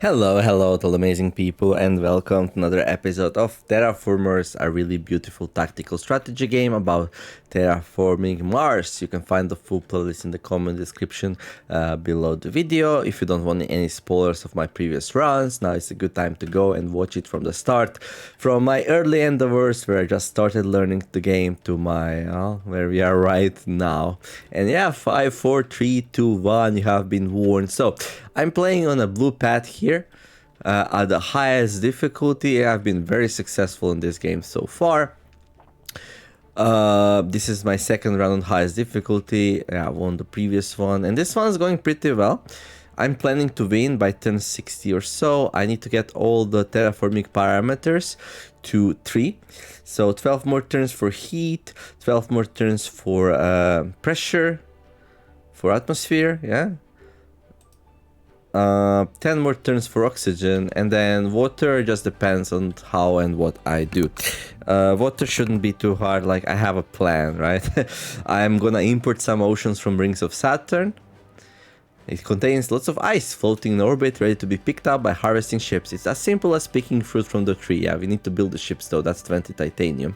Hello to all amazing people, and welcome to another episode of Terraformers, a really beautiful tactical strategy game about terraforming Mars. You can find the full playlist in the comment description below the video. If you don't want any spoilers of my previous runs, now is a good time to go and watch it from the start. From my early endeavors, where I just started learning the game, to my where we are right now. And yeah, 5, 4, 3, 2, 1, you have been warned. So I'm playing on a blue path here at the highest difficulty. I've been very successful in this game so far. This is my second round on highest difficulty. I won the previous one, and this one is going pretty well. I'm planning to win by turn 60 or so. I need to get all the terraforming parameters to 3. So 12 more turns for heat, 12 more turns for pressure, for atmosphere, yeah. 10 more turns for oxygen, and then water just depends on how and what I do. Water shouldn't be too hard, like I have a plan, right? I'm gonna import some oceans from rings of Saturn. It contains lots of ice floating in orbit, ready to be picked up by harvesting ships. It's as simple as picking fruit from the tree. Yeah, we need to build the ships though, that's 20 titanium.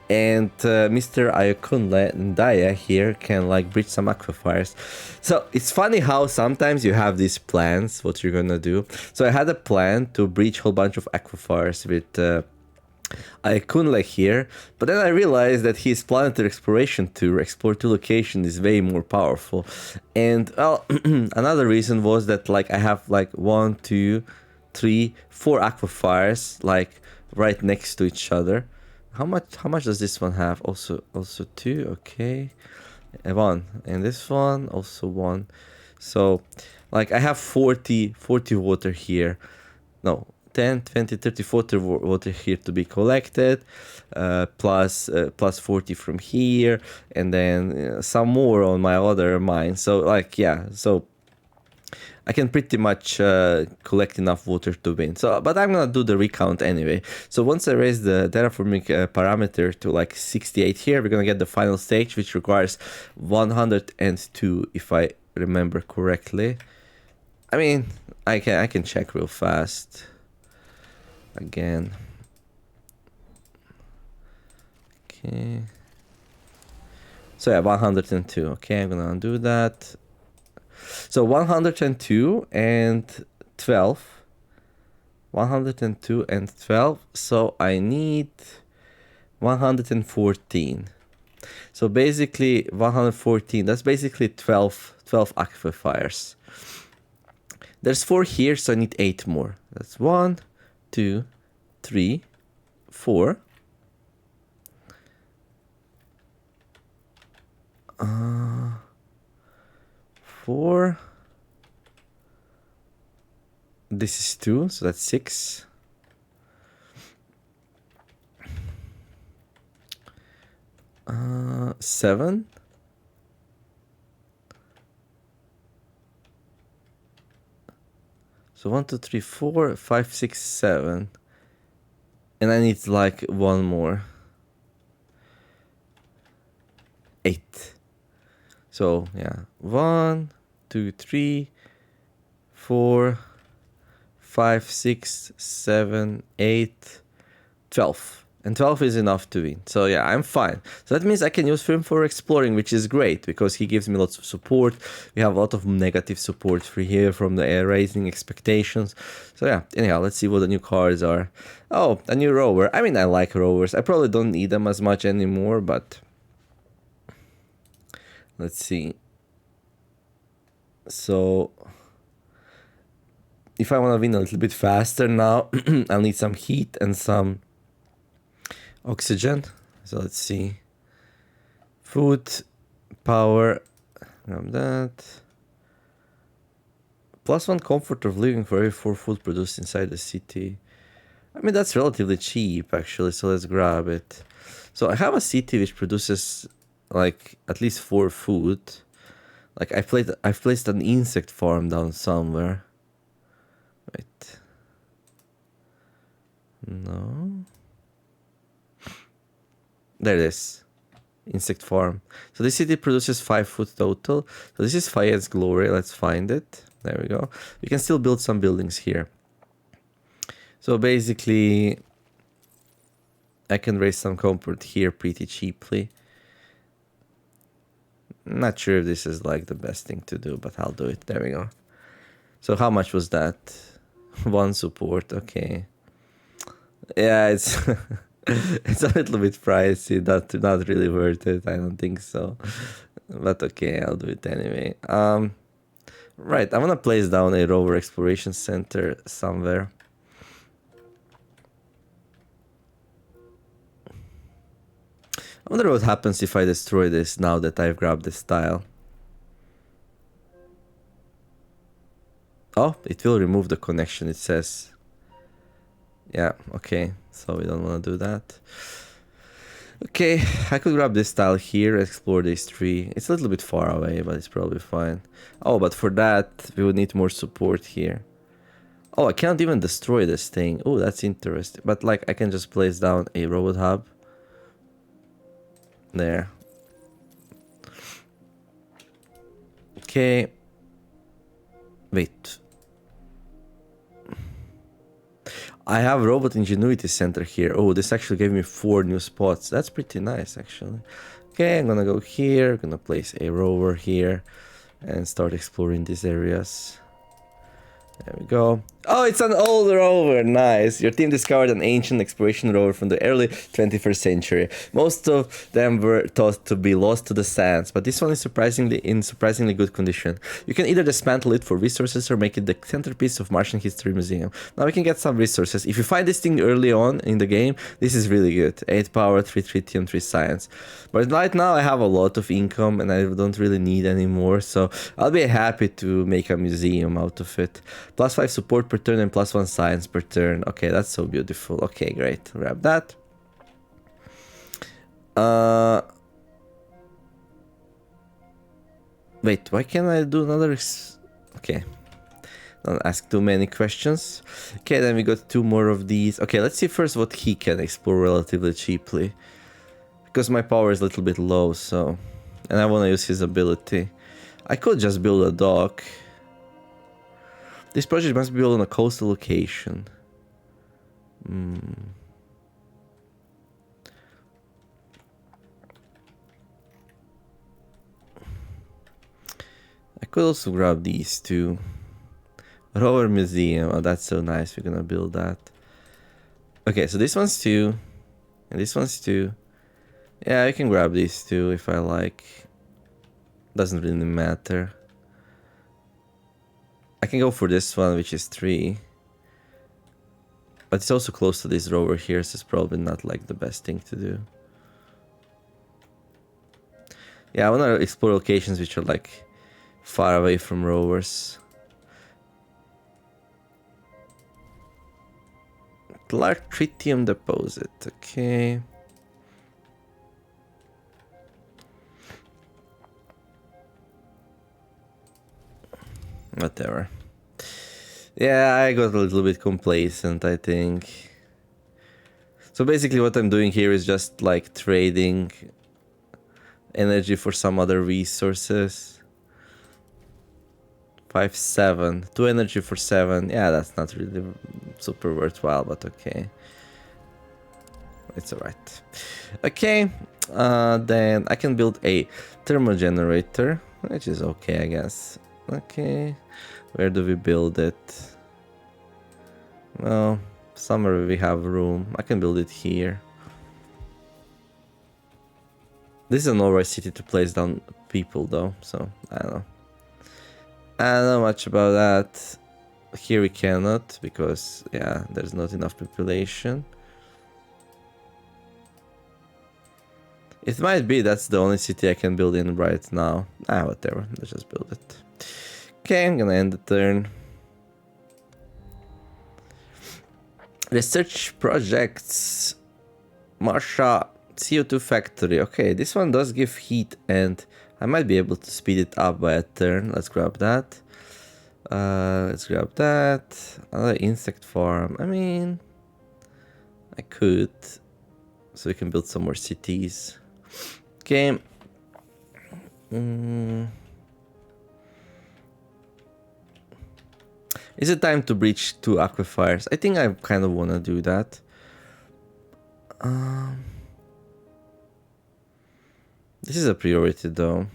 And Mr. Ayakunle Ndaya here can like breach some aquifers. So it's funny how sometimes you have these plans, what you're gonna do. So I had a plan to breach a whole bunch of aquifers with Ayakunle here, but then I realized that his planetary exploration tour, explore two locations, is way more powerful. And well, another reason was that like I have like 1, 2, 3, 4 aquifers like right next to each other. How much does this one have? Also 2, okay. 1, and this one also 1. So like I have 40 water here. No, 10, 20, 30, 40 water here to be collected, plus 40 from here, and then some more on my other mine. So like, yeah, so I can pretty much collect enough water to win. So, but I'm gonna do the recount anyway. So once I raise the terraforming parameter to like 68 here, we're gonna get the final stage, which requires 102, if I remember correctly. I mean, I can check real fast. Again. Okay. So yeah, 102. Okay, I'm gonna undo that. So 102 and 12. 102 and 12. So I need 114. So basically 114. That's basically 12 aquifers. There's 4 here, so I need 8 more. That's 1, 2, 3, 4. 4. This is 2, so that's 6. Seven. So 1, 2, 3, 4, 5, 6, 7. And I need like 1 more. 8. So yeah, 1, 2, 3, 4, 5, 6, 7, 8, 12. And 12 is enough to win. So yeah, I'm fine. So that means I can use him for exploring, which is great because he gives me lots of support. We have a lot of negative support for here from the air raising expectations. So yeah, anyhow, let's see what the new cards are. Oh, a new rover. I mean, I like rovers. I probably don't need them as much anymore, but let's see. So if I want to win a little bit faster now, I'll need some heat and some oxygen. So let's see. Food, power, grab that. +1 comfort of living for every 4 food produced inside the city. I mean, that's relatively cheap actually, so let's grab it. So I have a city which produces like at least 4 food. Like I've placed an insect farm down somewhere. Wait. No. There it is. Insect farm. So this city produces 5 food total. So this is Fayette's glory. Let's find it. There we go. We can still build some buildings here. So basically, I can raise some comfort here pretty cheaply. Not sure if this is like the best thing to do, but I'll do it. There we go. So how much was that? One support, okay. Yeah, it's it's a little bit pricey, not really worth it, I don't think so. But okay, I'll do it anyway. Right, I wanna place down a rover exploration center somewhere. I wonder what happens if I destroy this now that I've grabbed this tile. Oh, it will remove the connection, it says. Yeah, okay, so we don't want to do that. Okay, I could grab this tile here, explore this tree. It's a little bit far away, but it's probably fine. Oh, but for that, we would need more support here. Oh, I can't even destroy this thing. Oh, that's interesting. But like, I can just place down a robot hub. There. Okay. Wait. I have Robot Ingenuity Center here. Oh, this actually gave me 4 new spots. That's pretty nice, actually. Okay, I'm gonna go here. Gonna place a rover here and start exploring these areas. There we go. Oh, it's an old rover. Nice. Your team discovered an ancient exploration rover from the early 21st century. Most of them were thought to be lost to the sands, but this one is in surprisingly good condition. You can either dismantle it for resources or make it the centerpiece of Martian History Museum. Now we can get some resources. If you find this thing early on in the game, this is really good. 8 power, 3 tritium, 3 science. But right now I have a lot of income and I don't really need any more, so I'll be happy to make a museum out of it. Plus 5 support per turn and plus 1 science per turn. Okay, that's so beautiful. Okay, great. Grab that. Wait, why can't I do another... Okay. Don't ask too many questions. Okay, then we got 2 more of these. Okay, let's see first what he can explore relatively cheaply. Because my power is a little bit low, so... And I want to use his ability. I could just build a dock. This project must be built on a coastal location. I could also grab these 2. Rover Museum. Oh, that's so nice. We're gonna build that. Okay, so this one's 2. And this one's 2. Yeah, I can grab these 2 if I like. Doesn't really matter. I can go for this one, which is 3. But it's also close to this rover here, so it's probably not like the best thing to do. Yeah, I want to explore locations which are like far away from rovers. Large tritium deposit, okay. Whatever. Yeah, I got a little bit complacent, I think. So basically what I'm doing here is just like trading energy for some other resources. 5, 7. 2 energy for 7. Yeah, that's not really super worthwhile, but okay. It's alright. Okay, then I can build a thermal generator, which is okay, I guess. Okay, where do we build it? Well, somewhere we have room. I can build it here. This is an alright city to place down people though, so I don't know. I don't know much about that. Here we cannot, because yeah, there's not enough population. It might be that's the only city I can build in right now. Ah, whatever, let's just build it. Okay, I'm gonna end the turn. Research projects. Marsha CO2 factory. Okay, this one does give heat and I might be able to speed it up by a turn. Let's grab that. Let's grab that. Another insect farm. I mean, I could. So we can build some more cities. Okay. Is it time to breach 2 aquifers? I think I kind of want to do that. This is a priority though.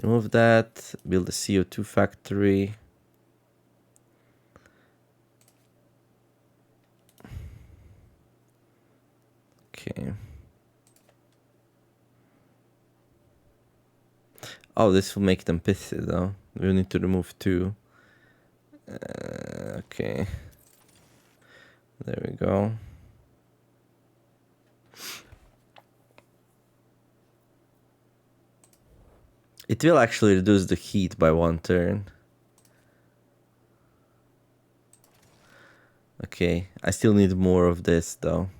Remove that, build a CO2 factory. Okay. Oh, this will make them pithy though. We need to remove 2. Okay. There we go. It will actually reduce the heat by 1 turn. Okay, I still need more of this though.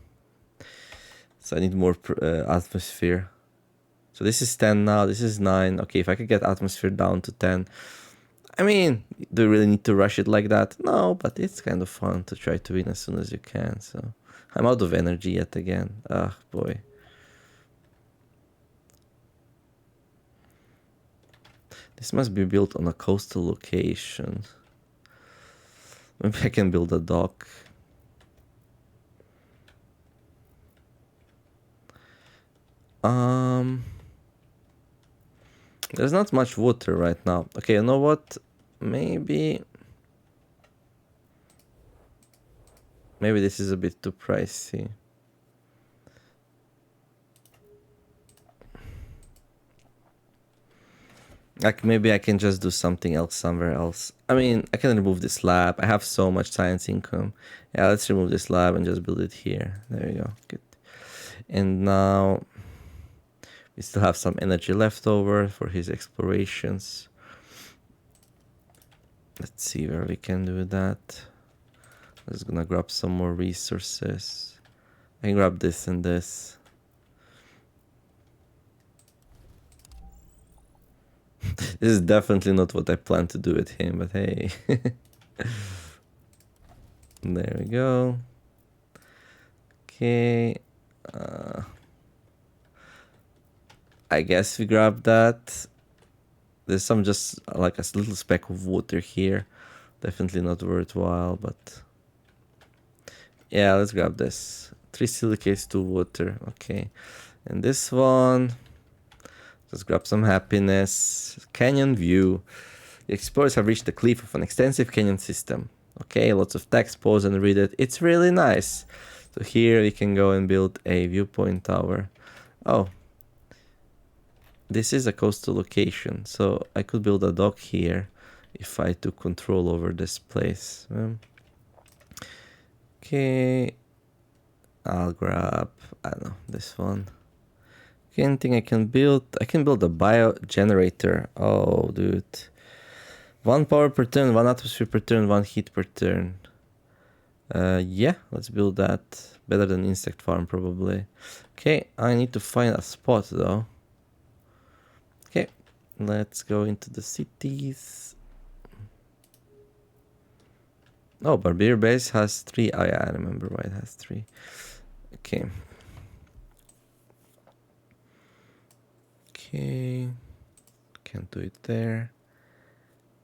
So I need more atmosphere. So this is 10 now, this is 9. Okay, if I could get atmosphere down to 10. I mean, do you really need to rush it like that? No, but it's kind of fun to try to win as soon as you can. So I'm out of energy yet again. Ah, boy. This must be built on a coastal location. Maybe I can build a dock. There's not much water right now. Okay, you know what? Maybe this is a bit too pricey. Like, maybe I can just do something else somewhere else. I mean, I can remove this lab. I have so much science income. Yeah, let's remove this lab and just build it here. There you go. Good. And now we still have some energy left over for his explorations. Let's see where we can do that. I'm just gonna grab some more resources. I can grab this and this. This is definitely not what I plan to do with him, but hey. There we go. Okay. I guess we grab that. There's some just like a little speck of water here. Definitely not worthwhile, but yeah, let's grab this. 3 silicates, 2 water. Okay. And this one, just grab some happiness. Canyon view. The explorers have reached the cliff of an extensive canyon system. Okay, lots of text, pause and read it. It's really nice. So here we can go and build a viewpoint tower. Oh, this is a coastal location, so I could build a dock here if I took control over this place. Okay, I'll grab, I don't know, this one. Okay, anything I can build? I can build a bio generator. Oh, dude. 1 power per turn, 1 atmosphere per turn, 1 heat per turn. Yeah, let's build that. Better than insect farm, probably. Okay, I need to find a spot, though. Okay, let's go into the cities. Oh, Barbier Base has 3. Oh, yeah, I remember why it has 3. Okay. Okay. Can't do it there.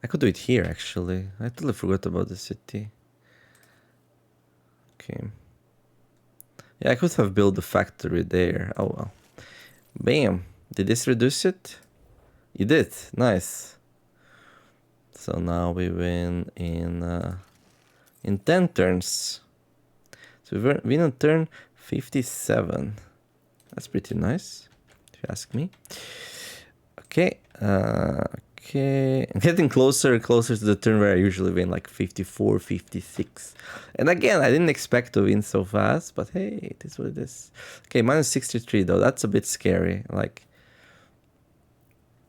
I could do it here, actually. I totally forgot about the city. Okay. Yeah, I could have built the factory there. Oh, well. Bam. Did this reduce it? You did. Nice. So now we win in 10 turns. So we win on turn 57. That's pretty nice, if you ask me. Okay. Okay. I'm getting closer and closer to the turn where I usually win, like 54, 56. And again, I didn't expect to win so fast, but hey, it is what it is. Okay, minus 63 though. That's a bit scary. Like,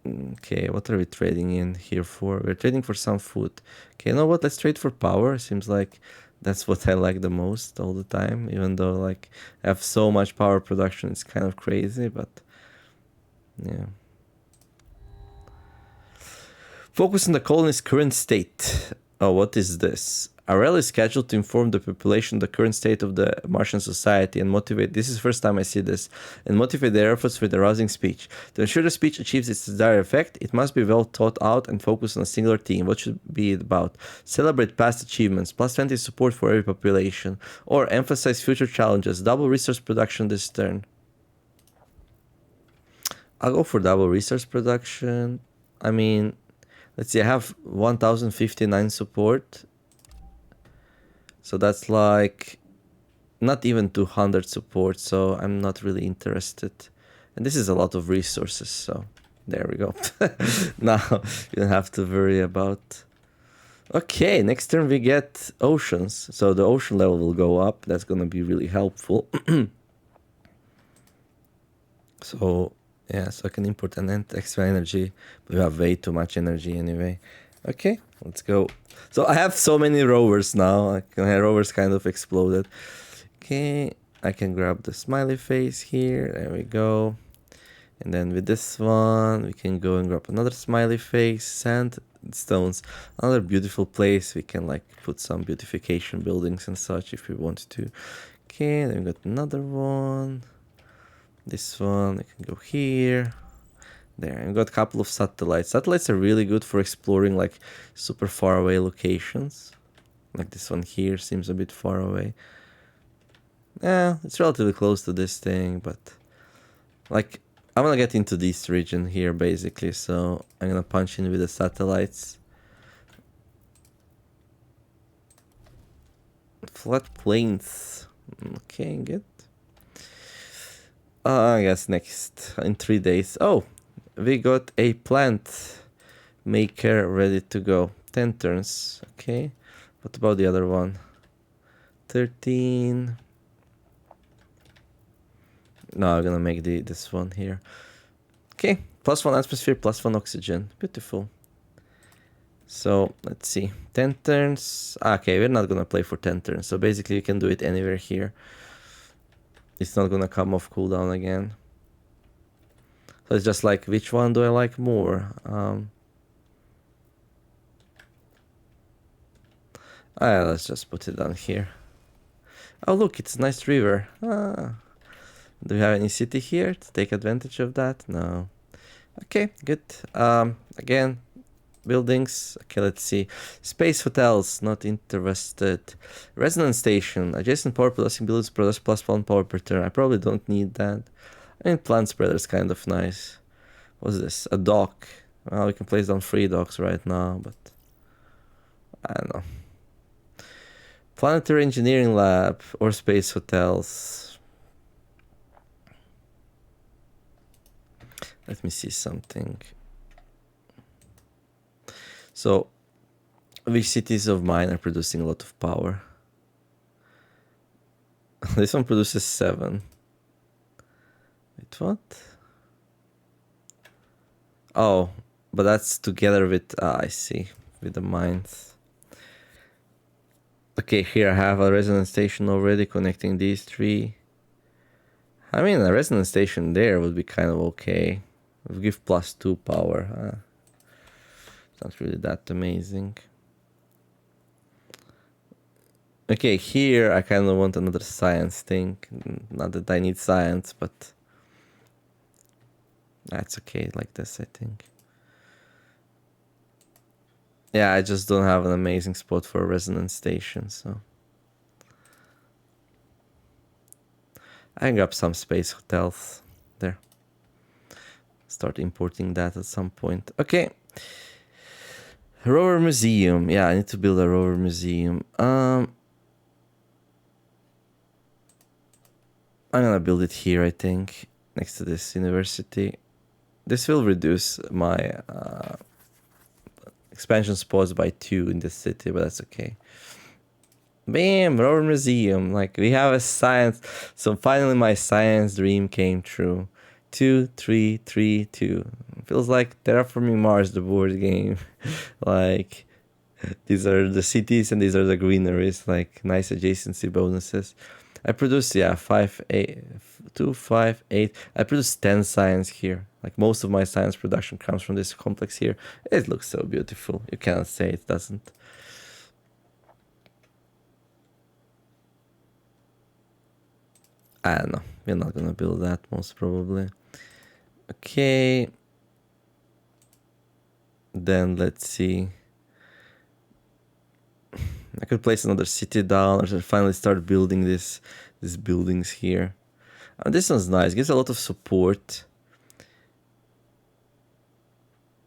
okay, what are we trading in here for? We're trading for some food. Okay, you know what? Let's trade for power. Seems like that's what I like the most all the time. Even though, like, I have so much power production, it's kind of crazy, but yeah. Focus on the colony's current state. Oh, what is this? A rally is scheduled to inform the population the current state of the Martian society and motivate. This is the first time I see this. And motivate their efforts with a rousing speech. To ensure the speech achieves its desired effect, it must be well thought out and focus on a singular theme. What should be it about? Celebrate past achievements, plus 20 support for every population, or emphasize future challenges. Double resource production this turn. I'll go for double resource production. I mean, let's see, I have 1059 support. So that's like not even 200 support, so I'm not really interested. And this is a lot of resources, so there we go. Now you don't have to worry about. Okay, next turn we get oceans. So the ocean level will go up. That's going to be really helpful. So, yeah, so I can import an extra energy. But we have way too much energy anyway. Okay, let's go. So I have so many rovers now. Like, my rovers kind of exploded. Okay, I can grab the smiley face here. There we go. And then with this one, we can go and grab another smiley face, sandstones. Another beautiful place. We can like put some beautification buildings and such if we want to. Okay, then we got another one. This one, I can go here. There, and we got a couple of satellites. Satellites are really good for exploring like super far away locations. Like this one here seems a bit far away. Yeah, it's relatively close to this thing, but like I want to get into this region here basically, so I'm gonna punch in with the satellites. Flat plains. Okay, good. I guess next in 3 days. Oh, we got a plant maker ready to go. 10 turns. Okay. What about the other one? 13. No, I'm gonna make this one here. Okay. +1 atmosphere, +1 oxygen. Beautiful. So let's see. 10 turns. Okay, we're not gonna play for 10 turns. So basically you can do it anywhere here. It's not gonna come off cooldown again. So it's just like, which one do I like more? Let's just put it down here. Oh, look, it's a nice river. Do we have any city here to take advantage of that? No. Okay, good. Again, buildings. Okay, let's see. Space hotels, not interested. Resonance station. Adjacent power producing buildings produce +1 power per turn. I probably don't need that. I mean, plant spreader is kind of nice. What's this? A dock. Well, we can place down 3 docks right now, but I don't know. Planetary engineering lab or space hotels. Let me see something. So, which cities of mine are producing a lot of power? This one produces 7. Wait, what? Oh, but that's together with, I see, with the mines. Okay, here I have a resonance station already connecting these 3. I mean, a resonance station there would be kind of okay. We'll give +2 power. It's not really that amazing. Okay, here I kind of want another science thing. Not that I need science, but that's okay like this, I think. Yeah, I just don't have an amazing spot for a resonance station, so I can grab some space hotels there. Start importing that at some point. Okay. Rover museum. Yeah, I need to build a rover museum. I'm gonna build it here, I think, next to this university. This will reduce my expansion spots by 2 in the city, but that's okay. Bam, rover museum. Like, we have a science. So finally my science dream came true. 2, 3, 3, 2. Feels like Terraforming Mars, the board game. Like, these are the cities and these are the greeneries. Like, nice adjacency bonuses. I produce, 5, 8, 2, 5, 8. I produce 10 science here. Like, most of my science production comes from this complex here. It looks so beautiful. You cannot say it doesn't. I don't know. We're not gonna build that, most probably. Okay. Then let's see. I could place another city down, or finally start building these buildings here. Oh, this one's nice. Gives a lot of support.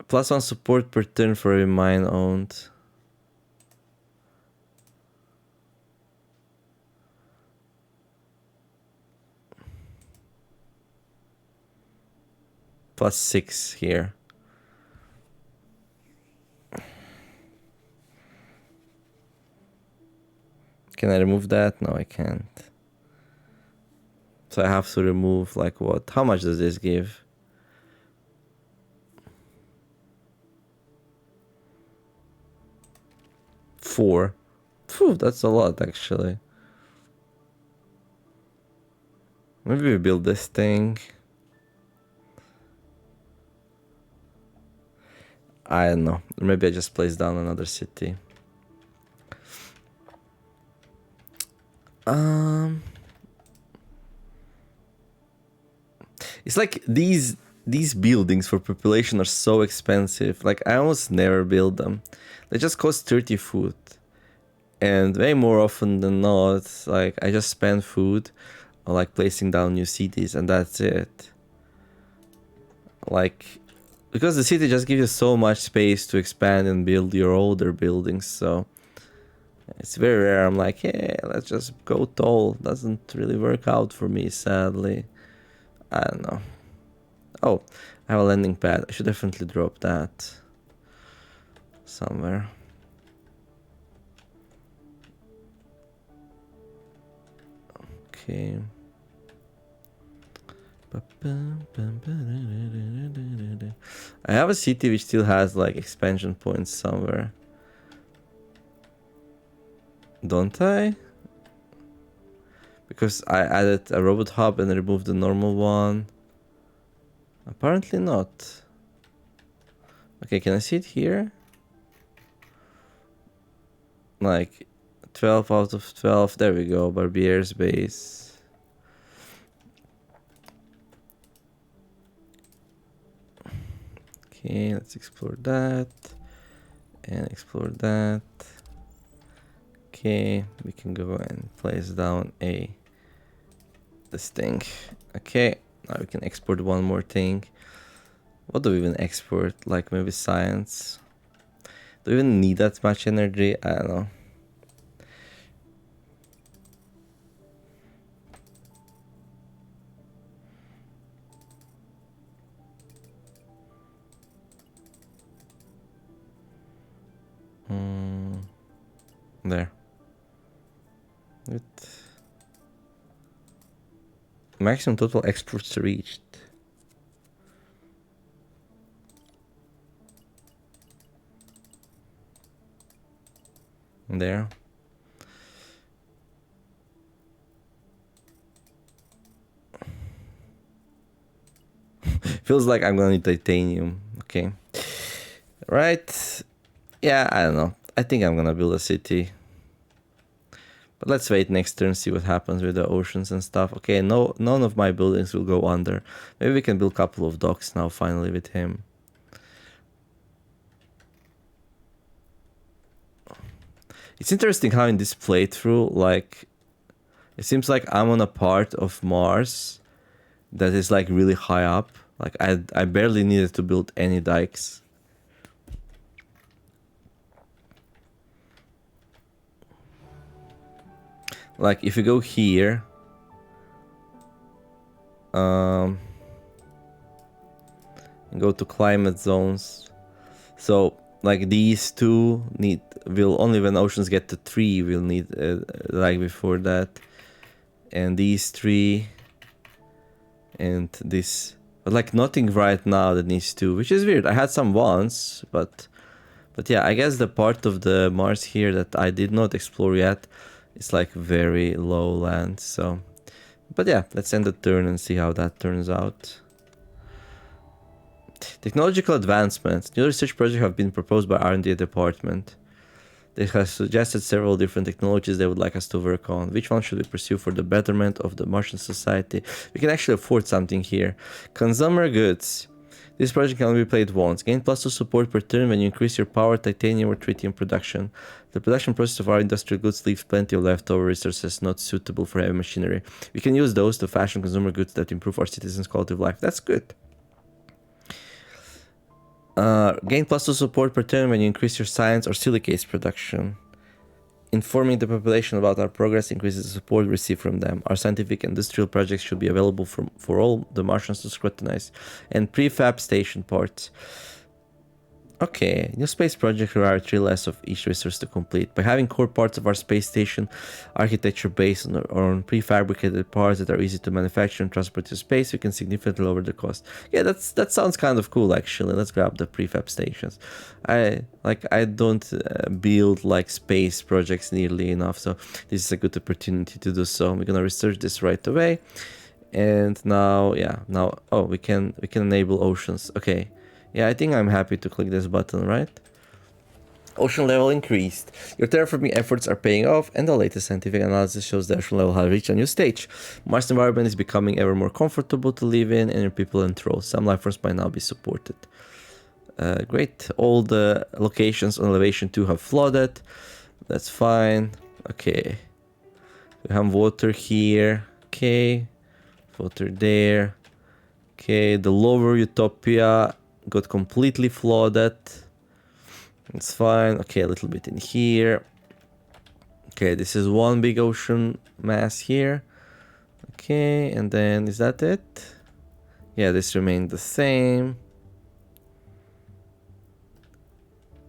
+1 support per turn for every mine owned. +6 here. Can I remove that? No, I can't. So I have to remove like what? How much does this give? Four. Phew, that's a lot actually. Maybe we build this thing. I don't know. Maybe I just place down another city. It's like these buildings for population are so expensive. Like I almost never build them. They just cost 30 food. And way more often than not, like I just spend food on like placing down new cities and that's it. Like because the city just gives you so much space to expand and build your older buildings, so it's very rare. I'm like, yeah, let's just go tall. Doesn't really work out for me, sadly. I don't know. Oh, I have a landing pad. I should definitely drop that somewhere. Okay. I have a city which still has like expansion points somewhere. Don't I? Because I added a robot hub and removed the normal one. Apparently not. Okay, can I see it here? Like 12 out of 12. There we go. Barbier's base. Okay, let's explore that. And explore that. Okay, we can go and place down this thing. Okay, now we can export one more thing. What do we even export? Like maybe science? Do we even need that much energy? I don't know. There. Maximum total exports reached. There. Feels like I'm gonna need titanium. Okay. Right. Yeah, I don't know. I think I'm gonna build a city. But let's wait next turn, see what happens with the oceans and stuff. Okay, none of my buildings will go under. Maybe we can build a couple of docks now, finally, with him. It's interesting how in this playthrough, like, it seems like I'm on a part of Mars that is, like, really high up. Like, I barely needed to build any dikes. Like, if you go here... go to climate zones. So, like, these two will only when oceans get to 3 will need, like before that. And these 3... And this... But, like, nothing right now that needs 2, which is weird. I had some once, but yeah, I guess the part of the Mars here that I did not explore yet is like very low land, so... But yeah, let's end the turn and see how that turns out. Technological advancements. New research projects have been proposed by R&D department. They have suggested several different technologies they would like us to work on. Which one should we pursue for the betterment of the Martian society? We can actually afford something here. Consumer goods. This project can only be played once. Gain +2 support per turn when you increase your power, titanium, or tritium production. The production process of our industrial goods leaves plenty of leftover resources not suitable for heavy machinery. We can use those to fashion consumer goods that improve our citizens' quality of life. That's good. Gain +2 support per turn when you increase your science or silicates production. Informing the population about our progress increases the support we receive from them. Our scientific and industrial projects should be available for all the Martians to scrutinize. And prefab station parts. Okay, new space project require 3 less of each resource to complete. By having core parts of our space station architecture based on prefabricated parts that are easy to manufacture and transport to space, we can significantly lower the cost. Yeah, that sounds kind of cool actually. Let's grab the prefab stations. I don't build like space projects nearly enough, so this is a good opportunity to do so. We're gonna research this right away. And now, oh, we can enable oceans. Okay. Yeah, I think I'm happy to click this button, right? Ocean level increased. Your terraforming efforts are paying off, and the latest scientific analysis shows the ocean level has reached a new stage. Mars environment is becoming ever more comfortable to live in, and your people enthralled. Some life forms might now be supported. Great. All the locations on elevation 2 have flooded. That's fine. Okay. We have water here. Okay. Water there. Okay. The lower Utopia got completely flooded. It's fine. Okay, a little bit in here. Okay, this is one big ocean mass here. Okay, and then is that it? Yeah, this remained the same.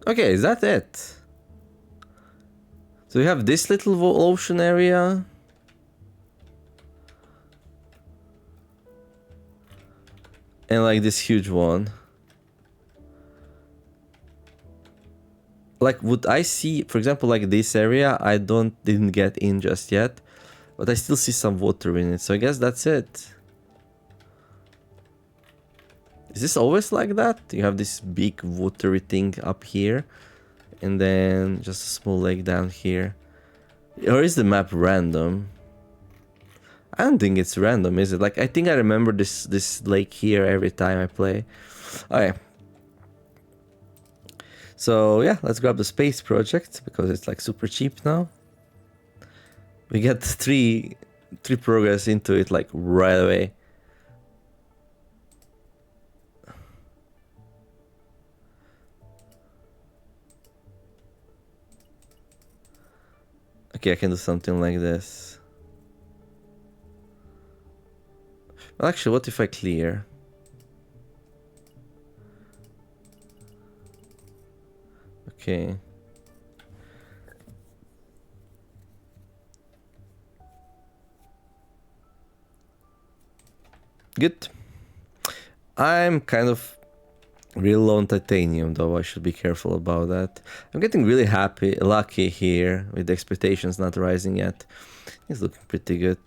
Okay, is that it? So we have this little ocean area. And like this huge one. Like, would I see, for example, like this area, I didn't get in just yet, but I still see some water in it, so I guess that's it. Is this always like that? You have this big watery thing up here, and then just a small lake down here. Or is the map random? I don't think it's random, is it? Like, I think I remember this lake here every time I play. Okay. So yeah, let's grab the space project because it's like super cheap now. We get three progress into it like right away. Okay, I can do something like this. Well, actually, what if I clear? Okay. Good. I'm kind of real low on titanium, though I should be careful about that. I'm getting really lucky here with the expectations not rising yet. It's looking pretty good.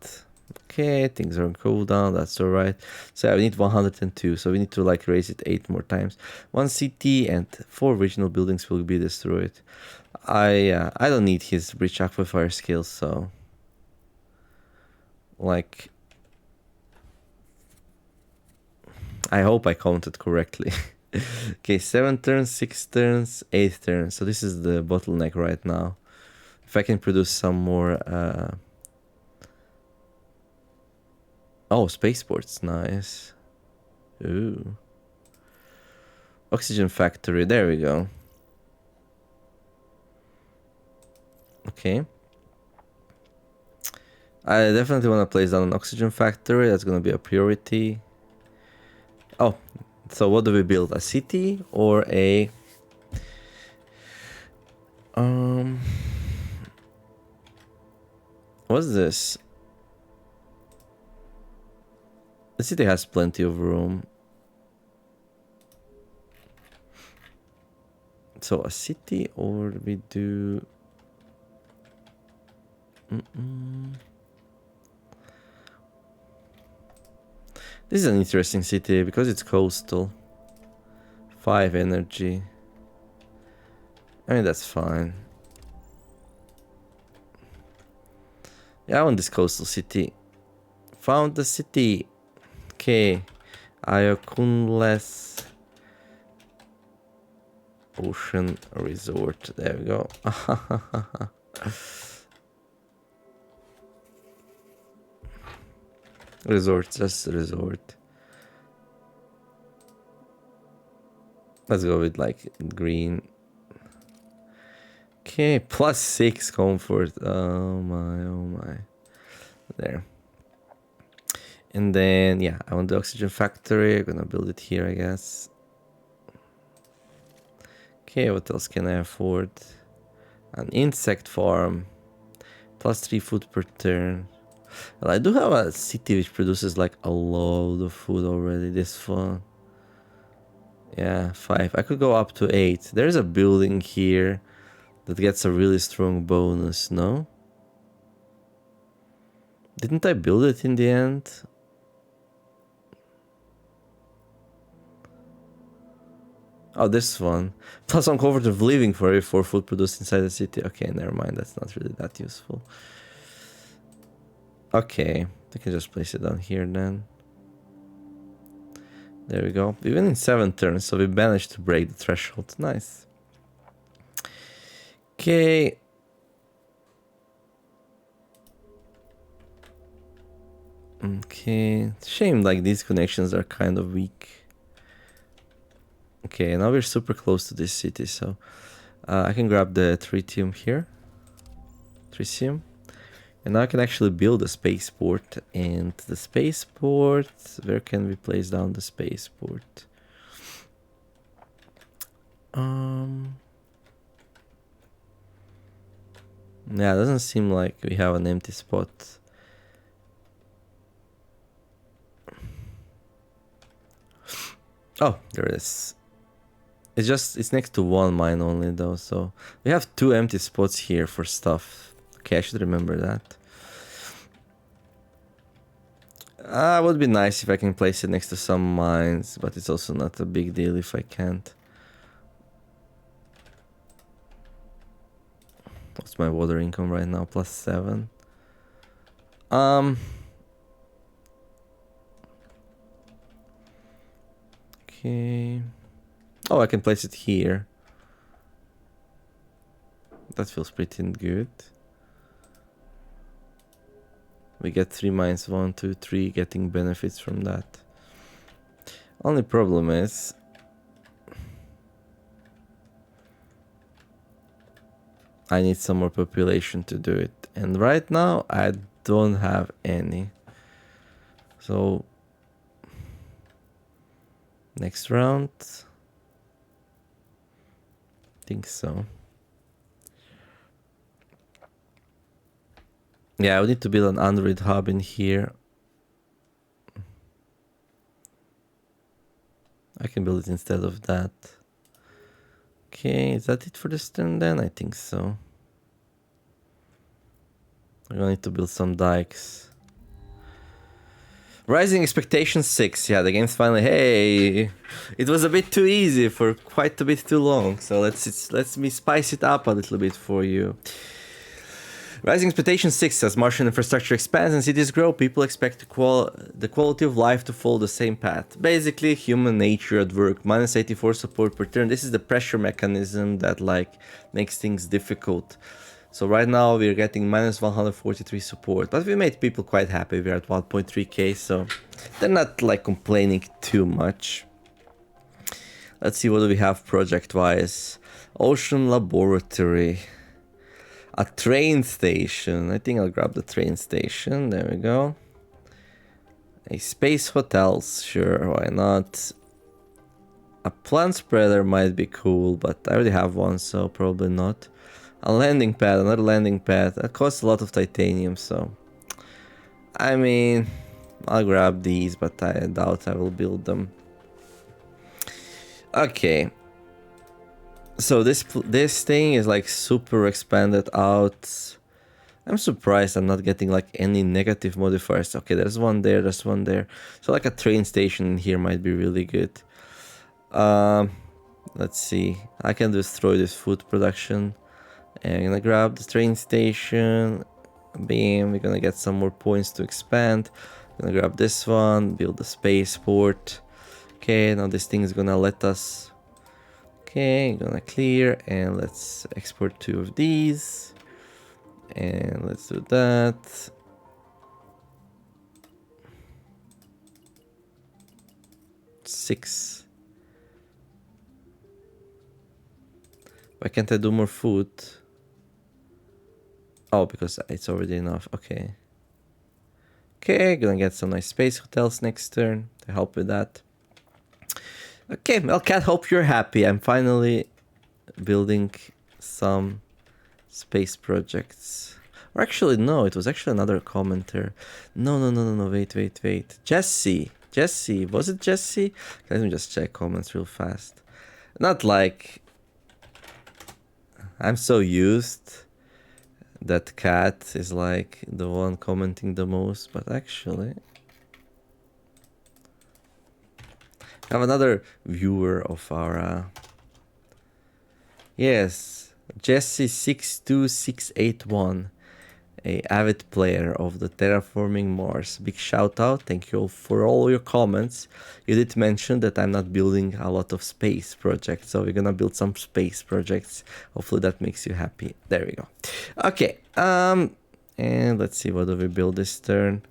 Okay, things are on cooldown, that's alright. So I need 102, so we need to like raise it 8 more times. 1 city and 4 regional buildings will be destroyed. I don't need his breach aquifer skills, so like I hope I counted correctly. Okay, 7 turns, 6 turns, 8 turns. So this is the bottleneck right now. If I can produce some more oh, spaceports, nice. Ooh. Oxygen factory, there we go. Okay. I definitely want to place down an oxygen factory. That's going to be a priority. Oh, so what do we build? A city or a... What's this? The city has plenty of room. So a city, or we do... This is an interesting city because it's coastal. 5 energy. I mean, that's fine. Yeah, I want this coastal city. Found the city. Okay. Ayokunles Ocean Resort. There we go. Resort, just resort. Let's go with like green. Okay, +6 comfort. Oh my, oh my. There. And then, yeah, I want the oxygen factory. I'm gonna build it here, I guess. Okay, what else can I afford? An insect farm. +3 food per turn. Well, I do have a city which produces like a load of food already. This one. Yeah, 5. I could go up to 8. There's a building here that gets a really strong bonus, no? Didn't I build it in the end? Oh, this one. +1 comfort of living for every 4 food produced inside the city. Okay, never mind. That's not really that useful. Okay, I can just place it down here then. There we go. We went in 7 turns, so we managed to break the threshold. Nice. Okay. Okay. Shame like these connections are kind of weak. Okay, now we're super close to this city, so I can grab the tritium here. Tritium. And now I can actually build a spaceport. And the spaceport, where can we place down the spaceport? Yeah, it doesn't seem like we have an empty spot. Oh, there it is. It's next to one mine only though, so we have 2 empty spots here for stuff. Okay, I should remember that. Would be nice if I can place it next to some mines, but it's also not a big deal if I can't. What's my water income right now? +7. Okay. Oh, I can place it here. That feels pretty good. We get 3 mines, 1, 2, 3, getting benefits from that. Only problem is I need some more population to do it. And right now I don't have any. So next round, think so. Yeah, I would need to build an Android hub in here. I can build it instead of that. Okay, is that it for this turn then? I think so. I'm gonna need to build some dikes. Rising Expectation 6. Yeah, the game's finally... Hey! It was a bit too easy for quite a bit too long. So let's me spice it up a little bit for you. Rising Expectation 6, as Martian infrastructure expands and cities grow, people expect the quality of life to follow the same path. Basically, human nature at work. -84 support per turn. This is the pressure mechanism that like makes things difficult. So right now we're getting -143 support, but we made people quite happy. We're at 1.3k, so they're not like complaining too much. Let's see, what do we have project-wise? Ocean Laboratory. A train station. I think I'll grab the train station. There we go. A space hotels. Sure, why not? A plant spreader might be cool, but I already have one, so probably not. A landing pad, another landing pad. That costs a lot of titanium, so... I mean, I'll grab these, but I doubt I will build them. Okay. So this thing is like super expanded out. I'm surprised I'm not getting like any negative modifiers. Okay, there's one there, there's one there. So like a train station in here might be really good. Let's see. I can destroy this food production. And I'm gonna grab the train station. Bam, we're gonna get some more points to expand. Gonna grab this one, build the spaceport. Okay, now this thing is gonna let us... Okay, gonna clear, and let's export 2 of these. And let's do that. Six. Why can't I do more food? Oh, because it's already enough. Okay. Okay, gonna get some nice space hotels next turn to help with that. Okay, well, cat, hope you're happy. I'm finally building some space projects. Or actually, no, it was actually another commenter. No, wait. Jesse, was it Jesse? Let me just check comments real fast. Not like... I'm so used that cat is like the one commenting the most, but actually... I have another viewer of our... Yes, Jesse62681, a avid player of the Terraforming Mars. Big shout out, thank you all for all your comments. You did mention that I'm not building a lot of space projects, so we're gonna build some space projects. Hopefully that makes you happy. There we go. Okay, and let's see, what do we build this turn?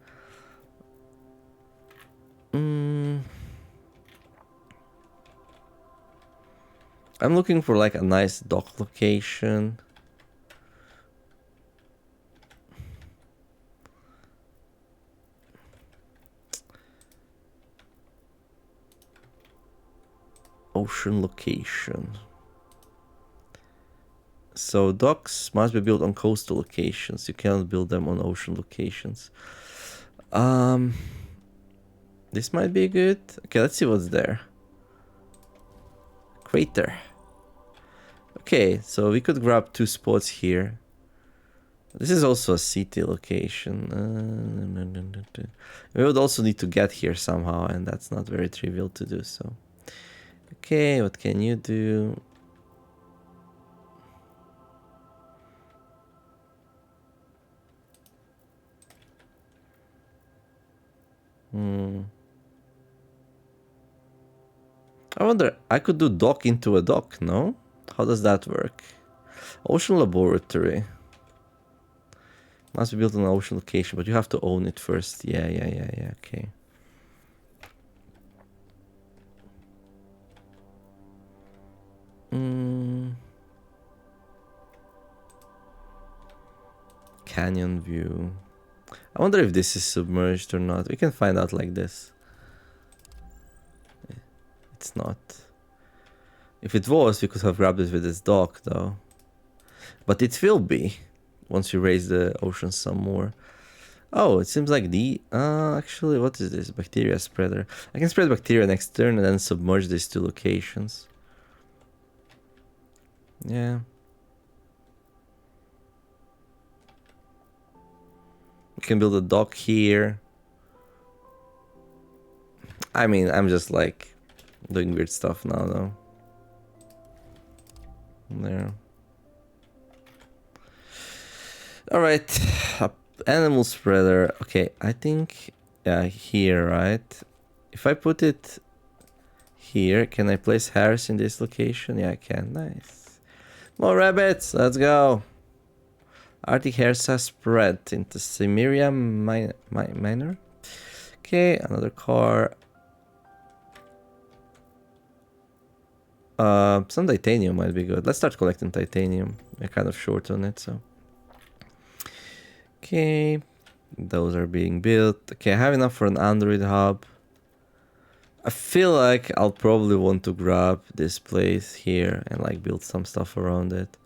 I'm looking for like a nice dock location. Ocean location. So docks must be built on coastal locations. You cannot build them on ocean locations. This might be good. Okay, let's see what's there. Crater. Okay, so we could grab 2 spots here. This is also a city location. We would also need to get here somehow, and that's not very trivial to do so. Okay, what can you do? I wonder, I could do dock into a dock, no? How does that work? Ocean laboratory. Must be built on an ocean location, but you have to own it first. Yeah, okay. Canyon view. I wonder if this is submerged or not. We can find out like this. It's not. If it was, we could have grabbed it with this dock though. But it will be once you raise the ocean some more. Oh, it seems like the... actually, what is this? Bacteria spreader. I can spread bacteria next turn and then submerge these 2 locations. Yeah. We can build a dock here. I mean, I'm just like doing weird stuff now though. There. Alright. Animal spreader. Okay, I think... Yeah, here, right? If I put it here, can I place hares in this location? Yeah, I can. Nice. More rabbits. Let's go. Arctic hares are spread into Cimmeria Minor. Okay, another car. Some titanium might be good. Let's start collecting titanium. We're kind of short on it, so... Okay, those are being built. Okay, I have enough for an Android hub. I feel like I'll probably want to grab this place here and like build some stuff around it.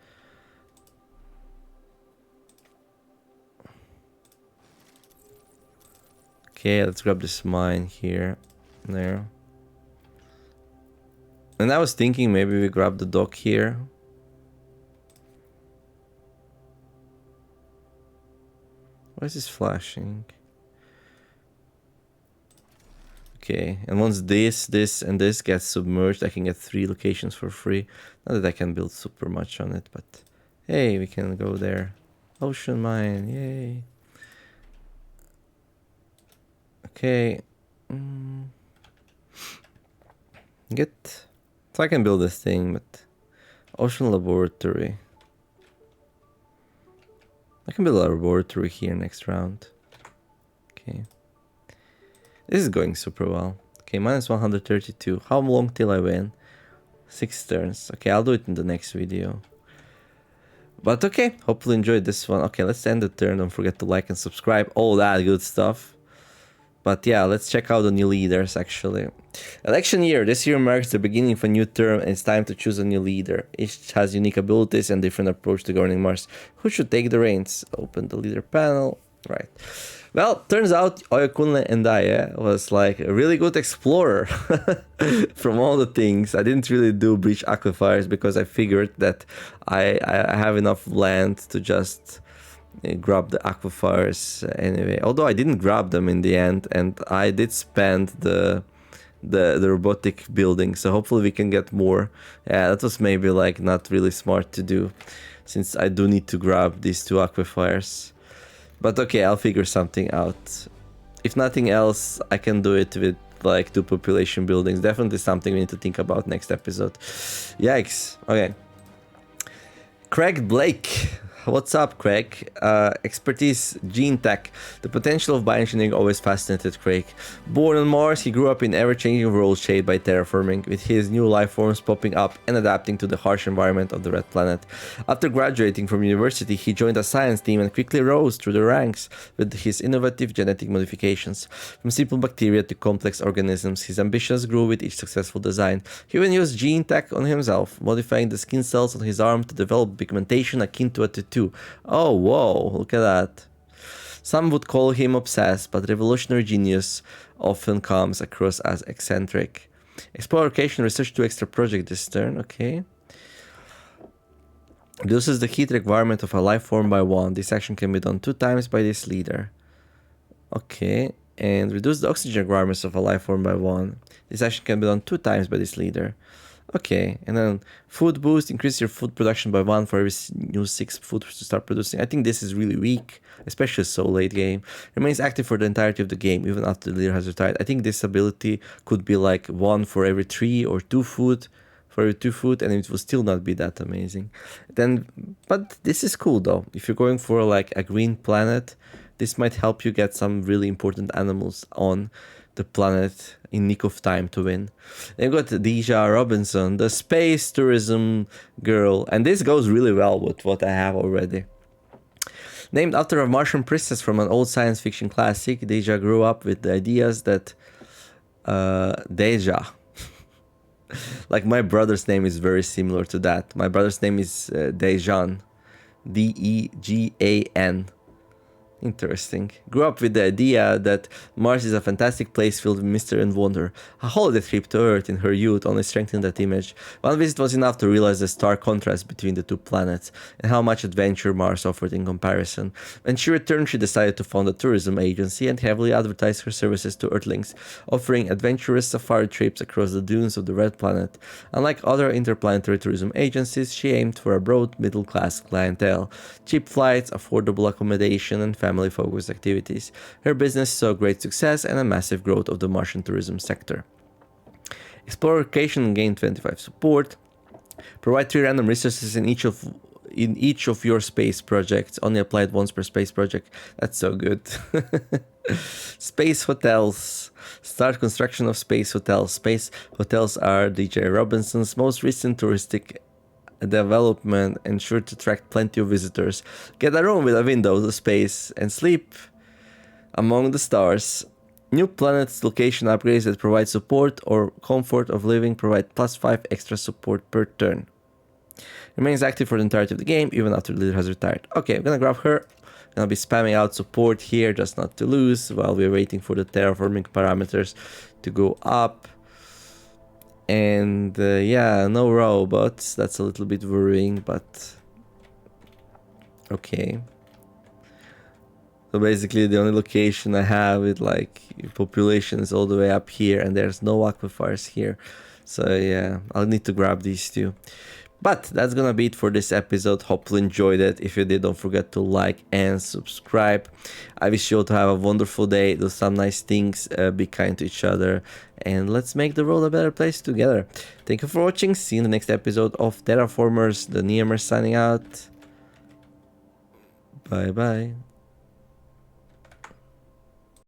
Okay, let's grab this mine here. There. And I was thinking maybe we grab the dock here. Why is this flashing? Okay, and once this, and this gets submerged, I can get 3 locations for free. Not that I can build super much on it, but hey, we can go there. Ocean mine, yay. Okay. Get. So I can build this thing, but ocean laboratory. I can build a laboratory here next round. Okay. This is going super well. Okay, minus 132. How long till I win? 6 turns. Okay, I'll do it in the next video. But okay, hopefully enjoyed this one. Okay, let's end the turn. Don't forget to like and subscribe. All that good stuff. But yeah, let's check out the new leaders actually. Election year. This year marks the beginning of a new term and it's time to choose a new leader. Each has unique abilities and different approach to governing Mars. Who should take the reins? Open the leader panel. Right. Well, turns out Oyokunle and I was like a really good explorer from all the things. I didn't really do breach aquifers because I figured that I have enough land to just grab the aquifers anyway. Although I didn't grab them in the end, and I did spend the robotic building, so hopefully we can get more. Yeah, that was maybe like not really smart to do, since I do need to grab these 2 aquifers. But okay, I'll figure something out. If nothing else, I can do it with like 2 population buildings. Definitely something we need to think about next episode. Yikes. Okay. Craig Blake. What's up, Craig? Expertise, gene tech. The potential of bioengineering always fascinated Craig. Born on Mars, he grew up in ever-changing world shaped by terraforming, with his new life forms popping up and adapting to the harsh environment of the Red Planet. After graduating from university, he joined a science team and quickly rose through the ranks with his innovative genetic modifications. From simple bacteria to complex organisms, his ambitions grew with each successful design. He even used gene tech on himself, modifying the skin cells on his arm to develop pigmentation akin to a tattoo. Oh, whoa, look at that. Some would call him obsessed, but revolutionary genius often comes across as eccentric. Explore location research 2 extra project this turn, okay. Reduces the heat requirement of a life form by 1. This action can be done 2 times by this leader. Okay, and reduce the oxygen requirements of a life form by 1. This action can be done 2 times by this leader. Okay, and then food boost, increase your food production by 1 for every new 6 food to start producing. I think this is really weak, especially so late game. Remains active for the entirety of the game, even after the leader has retired. I think this ability could be like 1 for every 3 or 2 food, for every 2 food, and it will still not be that amazing. Then, but this is cool though. If you're going for like a green planet, this might help you get some really important animals on the planet in nick of time to win. Then we've got Deja Robinson, the space tourism girl, and this goes really well with what I have already. Named after a Martian princess from an old science fiction classic, Deja grew up with the ideas that Deja, like my brother's name is very similar to that. My brother's name is Dejan, Degan. Interesting. Grew up with the idea that Mars is a fantastic place filled with mystery and wonder. A holiday trip to Earth in her youth only strengthened that image. One visit was enough to realize the stark contrast between the 2 planets and how much adventure Mars offered in comparison. When she returned, she decided to found a tourism agency and heavily advertised her services to Earthlings, offering adventurous safari trips across the dunes of the Red Planet. Unlike other interplanetary tourism agencies, she aimed for a broad middle-class clientele, cheap flights, affordable accommodation, and family-focused activities. Her business saw great success and a massive growth of the Martian tourism sector. Explore location, gain 25 support. Provide 3 random resources in each of your space projects. Only applied once per space project. That's so good. Space hotels. Start construction of space hotels. Space hotels are DJ Robinson's most recent touristic development, and sure to attract plenty of visitors. Get a room with a window to space and sleep among the stars. New planets location upgrades that provide support or comfort of living provide +5 extra support per turn. Remains active for the entirety of the game, even after the leader has retired. Okay, I'm gonna grab her. I'm gonna be spamming out support here just not to lose while we're waiting for the terraforming parameters to go up. And yeah, no robots. That's a little bit worrying, but okay. So basically the only location I have with like population is all the way up here, and there's no aquifers here. So yeah, I'll need to grab these 2. But that's gonna be it for this episode. Hopefully enjoyed it. If you did, don't forget to like and subscribe. I wish you all to have a wonderful day, do some nice things, be kind to each other, and let's make the world a better place together. Thank you for watching. See you in the next episode of Terraformers. TheNeomare signing out. Bye bye.